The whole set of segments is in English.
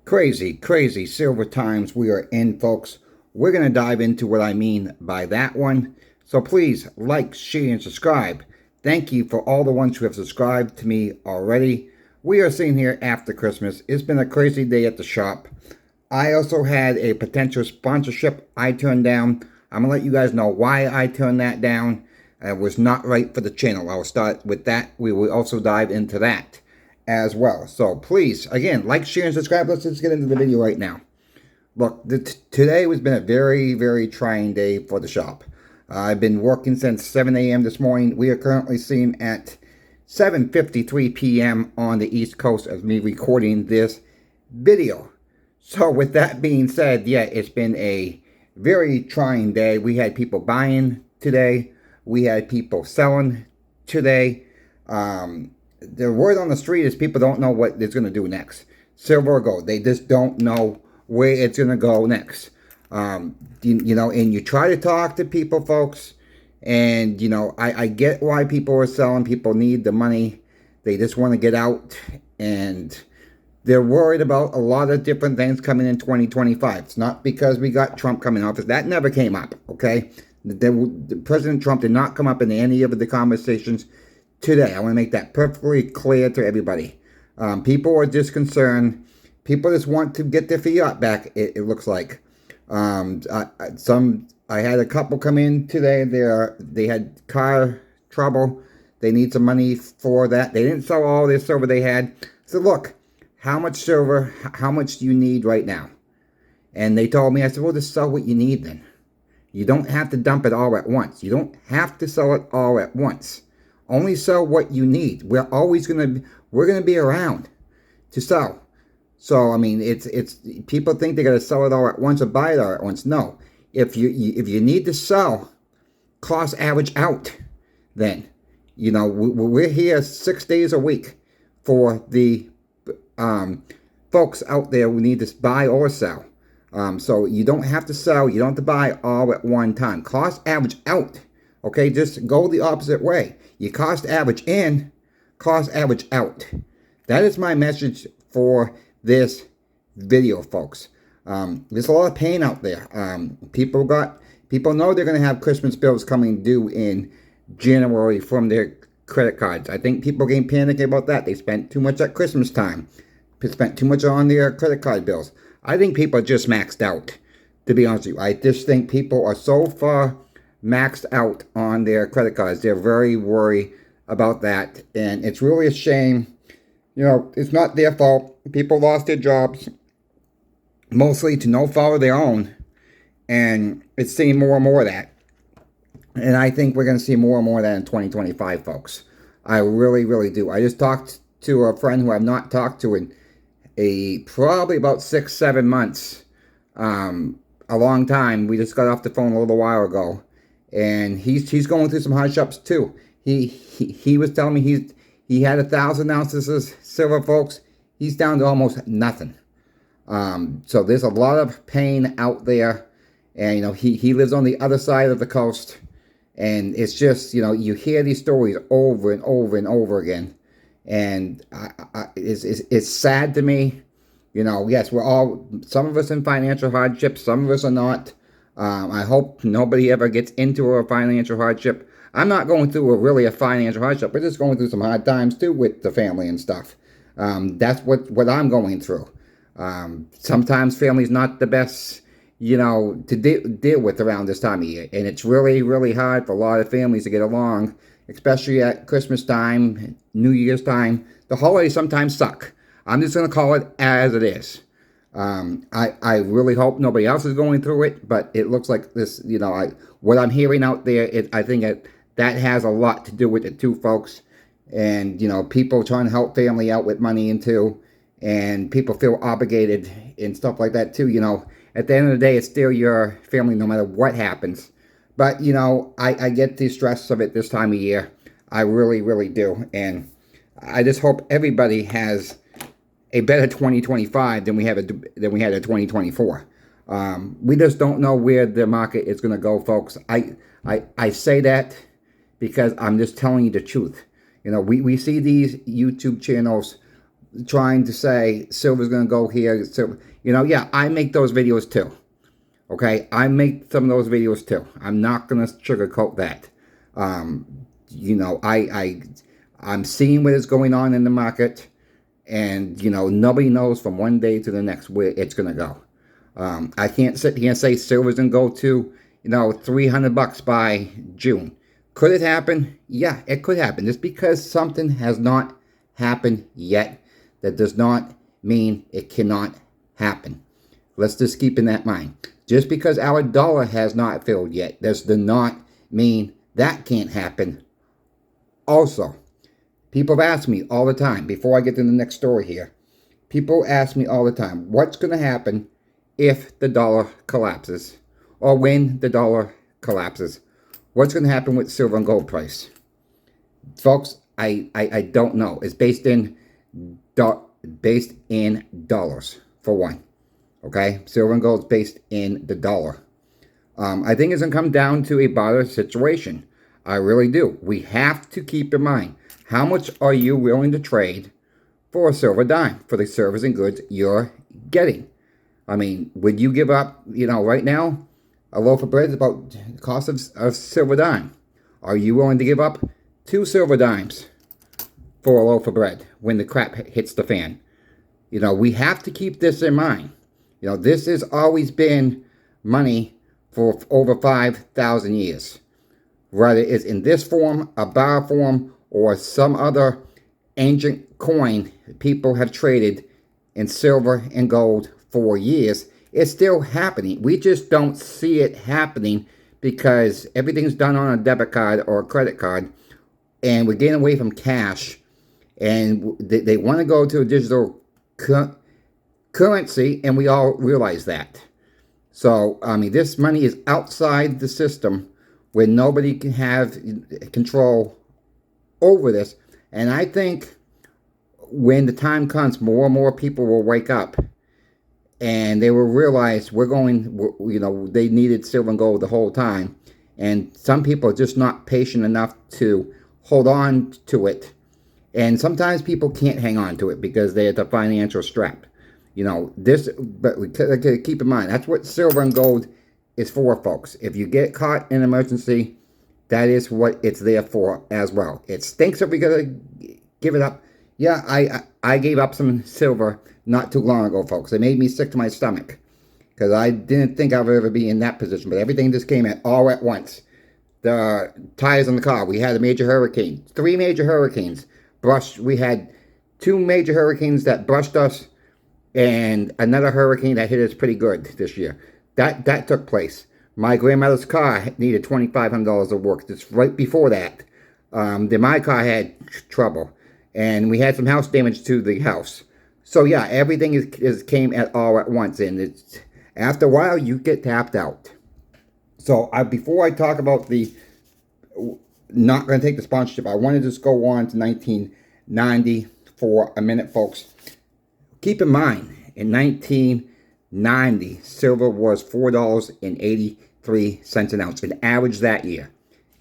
Crazy, crazy silver times we are in, folks. We're going to dive into what I mean by that one. So please like, share, and subscribe. Thank you for all the ones who have subscribed to me already. We are sitting here after Christmas. It's been a crazy day at the shop. I also had a potential sponsorship I turned down. I'm going to let you guys know why I turned that down. It was not right for the channel. I will start with that. We will also dive into that as well. So please, again, like, share, and subscribe. Let's just get into the video right now. Look, today has been a very, very trying day for the shop. I've been working since 7 a.m. this morning. We are currently sitting at 7:53 p.m. on the East Coast of me recording this video. So with that being said, yeah, it's been a very trying day. We had people buying today. We had people selling today. The word on the street is people don't know what it's going to do next. Silver or gold. They just don't know where it's going to go next. You know, and you try to talk to people, folks, and, you know, I get why people are selling. People need the money. They just want to get out, and they're worried about a lot of different things coming in 2025. It's not because we got Trump coming in office. That never came up, okay? President Trump did not come up in any of the conversations today. I want to make that perfectly clear to everybody. People are just concerned. People just want to get their fiat back, it looks like. I had a couple come in today. They had car trouble. They need some money for that. They didn't sell all their silver they had. So look, how much silver, how much do you need right now? And they told me, I said, well, just sell what you need then. You don't have to dump it all at once. You don't have to sell it all at once. Only sell what you need. We're gonna be around to sell. So I mean, it's people think they're gonna sell it all at once or buy it all at once. No, if you need to sell, cost average out. Then, you know, we're here 6 days a week for the folks out there who need to buy or sell. So you don't have to sell. You don't have to buy all at one time. Cost average out. Okay, just go the opposite way. You cost average in, cost average out. That is my message for this video, folks. There's a lot of pain out there. People know they're going to have Christmas bills coming due in January from their credit cards. I think people are getting panicky about that. They spent too much at Christmas time. They spent too much on their credit card bills. I think people are just maxed out, to be honest with you. I just think people are so far maxed out on their credit cards. They're very worried about that, and it's really a shame. You know, it's not their fault. People lost their jobs, mostly to no fault of their own, and it's seeing more and more of that. And I think we're going to see more and more of that in 2025, folks. I really, really do. I just talked to a friend who I've not talked to in probably about 6-7 months, a long time. We just got off the phone a little while ago, and he's going through some hardships too. He was telling me he had 1,000 ounces of silver, folks. He's down to almost nothing. So there's a lot of pain out there, and you know he lives on the other side of the coast, and it's just, you know, you hear these stories over and over and over again, and it's sad to me. You know, yes, we're all, some of us in financial hardship, some of us are not. I hope nobody ever gets into a financial hardship. I'm not going through a financial hardship. We're just going through some hard times too with the family and stuff. That's what I'm going through. Sometimes family's not the best, you know, to deal with around this time of year. And it's really, really hard for a lot of families to get along, especially at Christmas time, New Year's time. The holidays sometimes suck. I'm just going to call it as it is. I really hope nobody else is going through it, but it looks like this, you know, what I'm hearing out there, I think that has a lot to do with it too, folks. And, you know, people trying to help family out with money and too, and people feel obligated and stuff like that too. You know, at the end of the day, it's still your family no matter what happens. But, you know, I get the stress of it this time of year. I really, really do. And I just hope everybody has a better 2025 than we had in 2024. We just don't know where the market is going to go, folks. I say that because I'm just telling you the truth. You know, we see these YouTube channels trying to say silver's going to go here. Silver, yeah, I make those videos too. Okay, I make some of those videos too. I'm not going to sugarcoat that. I'm seeing what is going on in the market, and nobody knows from one day to the next where it's going to go. I can't sit here and say silver's going to go to $300 by June. Could it happen? Yeah, it could happen. Just because something has not happened yet, that does not mean it cannot happen. Let's just keep in that mind. Just because our dollar has not filled yet, does not mean that can't happen. Also, people have asked me all the time, before I get to the next story here, people ask me all the time, what's going to happen if the dollar collapses? Or when the dollar collapses? What's going to happen with silver and gold price? Folks, I don't know. It's based in dollars, for one. Okay? Silver and gold is based in the dollar. I think it's going to come down to a barter situation. I really do. We have to keep in mind, how much are you willing to trade for a silver dime, for the services and goods you're getting? I mean, would you give up, right now, a loaf of bread is about the cost of silver dime. Are you willing to give up 2 silver dimes for a loaf of bread when the crap hits the fan? We have to keep this in mind. This has always been money for over 5,000 years. Whether it's in this form, a bar form, or some other ancient coin, people have traded in silver and gold for years. It's still happening. We just don't see it happening because everything's done on a debit card or a credit card, and we're getting away from cash, and they want to go to a digital currency, and we all realize that. So, I mean, this money is outside the system where nobody can have control over this. And I think when the time comes, more and more people will wake up and they will realize they needed silver and gold the whole time. And some people are just not patient enough to hold on to it. And sometimes people can't hang on to it because they're at the financial strap. But we gotta keep in mind, that's what silver and gold is for, folks. If you get caught in an emergency, that is what it's there for as well. It stinks if we gotta give it up. Yeah, I gave up some silver not too long ago, folks. It made me sick to my stomach because I didn't think I would ever be in that position. But everything just came all at once. The tires on the car. We had a major hurricane. 3 major hurricanes brushed. We had 2 major hurricanes that brushed us, and another hurricane that hit us pretty good this year. That took place. My grandmother's car needed $2,500 of work. Just right before that, my car had trouble, and we had some house damage to the house. So yeah, everything came all at once, and after a while you get tapped out. So before I talk about not going to take the sponsorship, I want to just go on to 1990 for a minute, folks. Keep in mind, in 1990, silver was $4.83 an ounce, an average that year,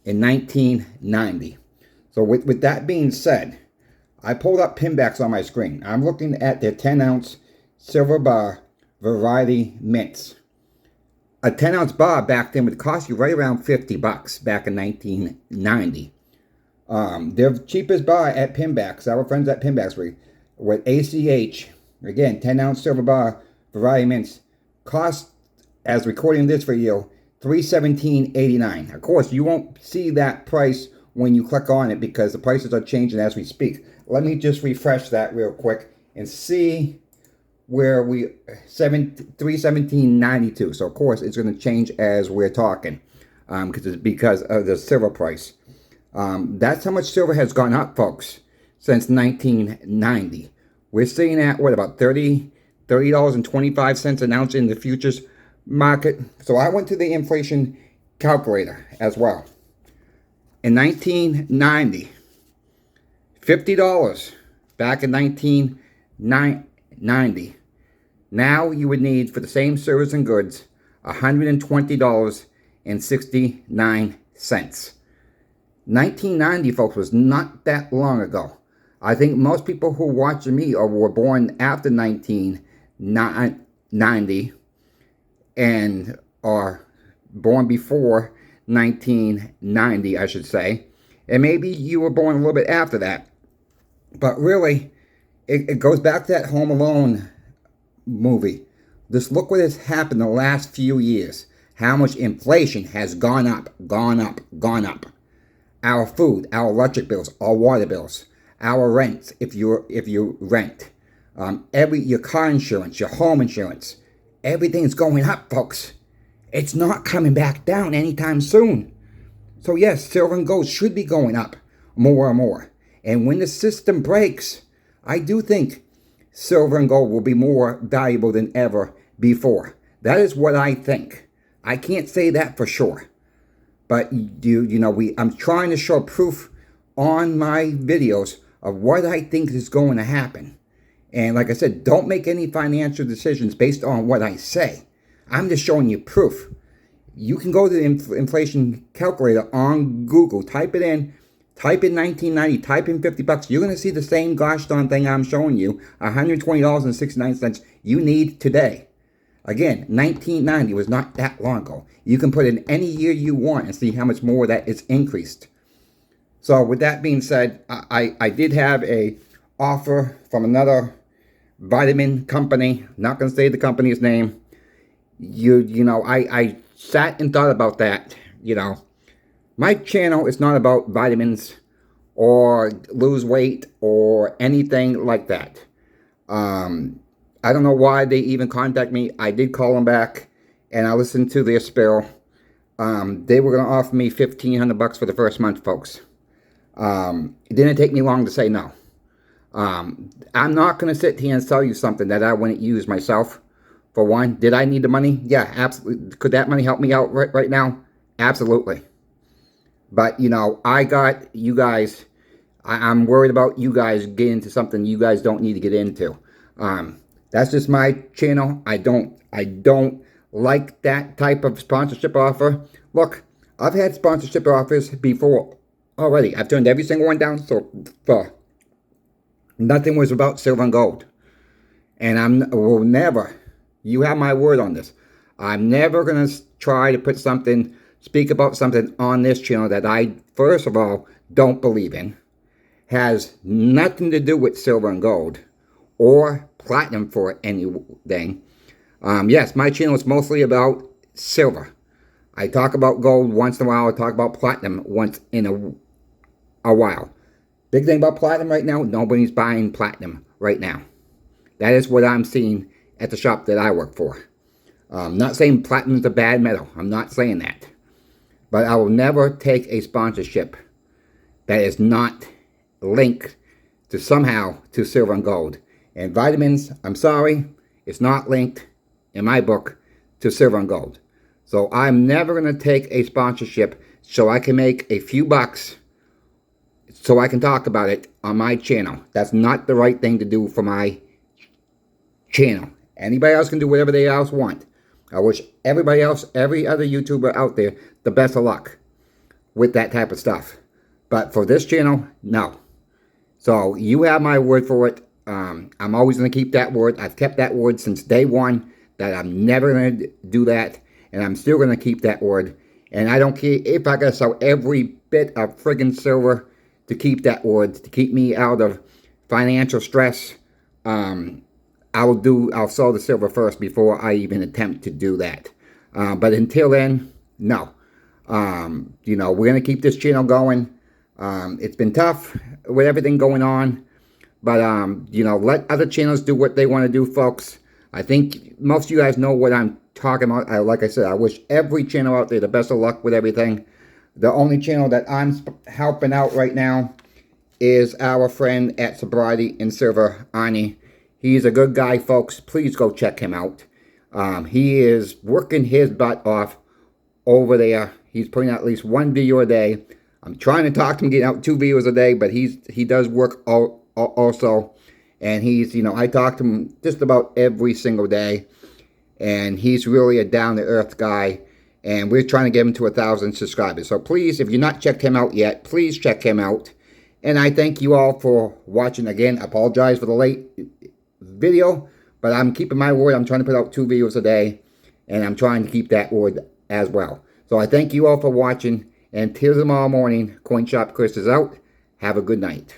in 1990. So with that being said, I pulled up Pinbacks on my screen. I'm looking at their 10-ounce silver bar variety mints. A 10-ounce bar back then would cost you right around $50 back in 1990. Their cheapest bar at Pinbacks, our friends at Pinbacks, with ACH, again, 10-ounce silver bar variety mints, cost, as recording this video, $317.89. Of course, you won't see that price when you click on it because the prices are changing as we speak. Let me just refresh that real quick and see where we $317.92. So of course it's going to change as we're talking because of the silver price. That's how much silver has gone up, folks, since 1990. We're sitting at what, about $30.25 an ounce in the futures market. So I went to the inflation calculator as well. In 1990, $50 back in 1990. Now you would need, for the same service and goods, $120.69. 1990, folks, was not that long ago. I think most people who watch me or were born after 1990 and are born before 1990, I should say, and maybe you were born a little bit after that, but really, it goes back to that Home Alone movie. Just look what has happened the last few years. How much inflation has gone up, gone up, gone up. Our food, our electric bills, our water bills, our rents, if you rent, your car insurance, your home insurance, everything's going up, folks. It's not coming back down anytime soon. So yes, silver and gold should be going up more and more. And when the system breaks, I do think silver and gold will be more valuable than ever before. That is what I think. I can't say that for sure. But I'm trying to show proof on my videos of what I think is going to happen. And like I said, don't make any financial decisions based on what I say. I'm just showing you proof. You can go to the inflation calculator on Google, type in 1990, type in $50. You're going to see the same gosh darn thing I'm showing you, $120.69 you need today. Again, 1990 was not that long ago. You can put in any year you want and see how much more that is increased. So with that being said, I did have a offer from another vitamin company. Not going to say the company's name. I sat and thought about that. My channel is not about vitamins or lose weight or anything like that. I don't know why they even contact me. I did call them back, and I listened to their spill. They were going to offer me $1,500 for the first month, folks. It didn't take me long to say no. I'm not going to sit here and sell you something that I wouldn't use myself. For one, did I need the money? Yeah, absolutely. Could that money help me out right now? Absolutely. But, I got you guys. I'm worried about you guys getting into something you guys don't need to get into. That's just my channel. I don't like that type of sponsorship offer. Look, I've had sponsorship offers before already. I've turned every single one down so far. Nothing was about silver and gold. And will never, you have my word on this, I'm never going to try to speak about something on this channel that I, first of all, don't believe in. Has nothing to do with silver and gold or platinum for anything. Yes, my channel is mostly about silver. I talk about gold once in a while. I talk about platinum once in a while. Big thing about platinum right now, nobody's buying platinum right now. That is what I'm seeing at the shop that I work for. I'm not saying platinum is a bad metal. I'm not saying that. But I will never take a sponsorship that is not linked to somehow to silver and gold. And vitamins, I'm sorry, it's not linked in my book to silver and gold. So I'm never going to take a sponsorship so I can make a few bucks so I can talk about it on my channel. That's not the right thing to do for my channel. Anybody else can do whatever they else want. I wish everybody else, every other YouTuber out there, the best of luck with that type of stuff. But for this channel, no. So you have my word for it. I'm always going to keep that word. I've kept that word since day one that I'm never going to do that. And I'm still going to keep that word. And I don't care if I got to sell every bit of friggin' silver to keep that word, to keep me out of financial stress. I'll sell the silver first before I even attempt to do that. But until then, no. We're going to keep this channel going. It's been tough with everything going on. But, let other channels do what they want to do, folks. I think most of you guys know what I'm talking about. Like I said, I wish every channel out there the best of luck with everything. The only channel that I'm helping out right now is our friend at Sobriety and Silver, Arnie. He's a good guy, folks. Please go check him out. He is working his butt off over there. He's putting out at least one video a day. I'm trying to talk to him, getting out 2 videos a day, but he does work also. And he's, I talk to him just about every single day. And he's really a down-to-earth guy. And we're trying to get him to 1,000 subscribers. So please, if you've not checked him out yet, please check him out. And I thank you all for watching. Again, I apologize for the late video, but I'm keeping my word. I'm trying to put out 2 videos a day, and I'm trying to keep that word as well. So I thank you all for watching, and till tomorrow morning, CoinShop Chris is out. Have a good night.